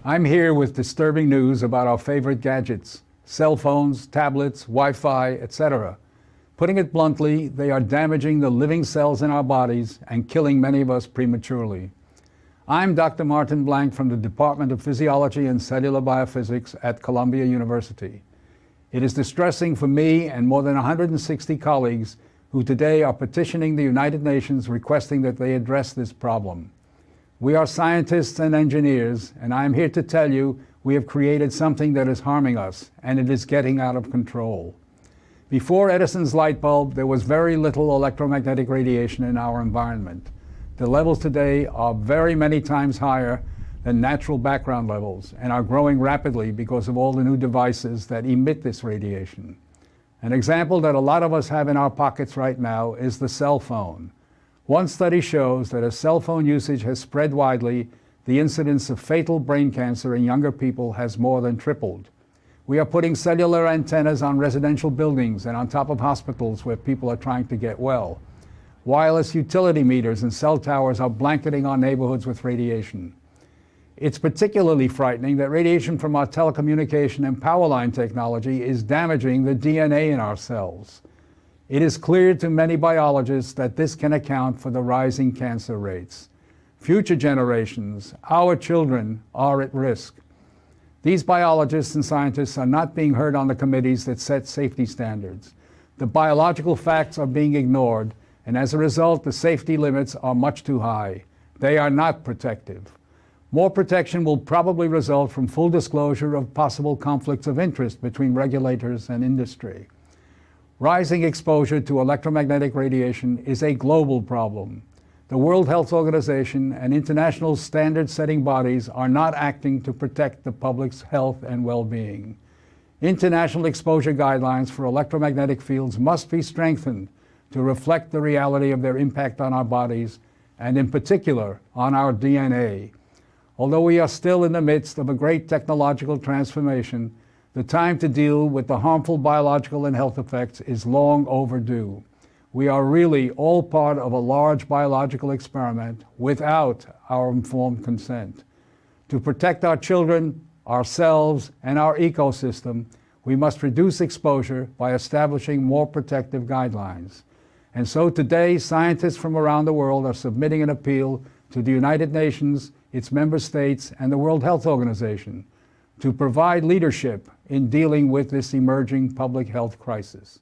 I'm here with disturbing news about our favorite gadgets, cell phones, tablets, Wi-Fi, etc. Putting it bluntly, they are damaging the living cells in our bodies and killing many of us prematurely. I'm Dr. Martin Blank from the Department of Physiology and Cellular Biophysics at Columbia University. It is distressing for me and more than 160 colleagues who today are petitioning the United Nations requesting that they address this problem. We are scientists and engineers, and I am here to tell you we have created something that is harming us, and it is getting out of control. Before Edison's light bulb, there was very little electromagnetic radiation in our environment. The levels today are very many times higher than natural background levels and are growing rapidly because of all the new devices that emit this radiation. An example that a lot of us have in our pockets right now is the cell phone. One study shows that as cell phone usage has spread widely, the incidence of fatal brain cancer in younger people has more than tripled. We are putting cellular antennas on residential buildings and on top of hospitals where people are trying to get well. Wireless utility meters and cell towers are blanketing our neighborhoods with radiation. It's particularly frightening that radiation from our telecommunication and power line technology is damaging the DNA in our cells. It is clear to many biologists that this can account for the rising cancer rates. Future generations, our children, are at risk. These biologists and scientists are not being heard on the committees that set safety standards. The biological facts are being ignored, and as a result, the safety limits are much too high. They are not protective. More protection will probably result from full disclosure of possible conflicts of interest between regulators and industry. Rising exposure to electromagnetic radiation is a global problem. The World Health Organization and international standard-setting bodies are not acting to protect the public's health and well-being. International exposure guidelines for electromagnetic fields must be strengthened to reflect the reality of their impact on our bodies and, in particular, on our DNA. Although we are still in the midst of a great technological transformation, the time to deal with the harmful biological and health effects is long overdue. We are really all part of a large biological experiment without our informed consent. To protect our children, ourselves, and our ecosystem, we must reduce exposure by establishing more protective guidelines. And so today, scientists from around the world are submitting an appeal to the United Nations, its member states, and the World Health Organization to provide leadership in dealing with this emerging public health crisis.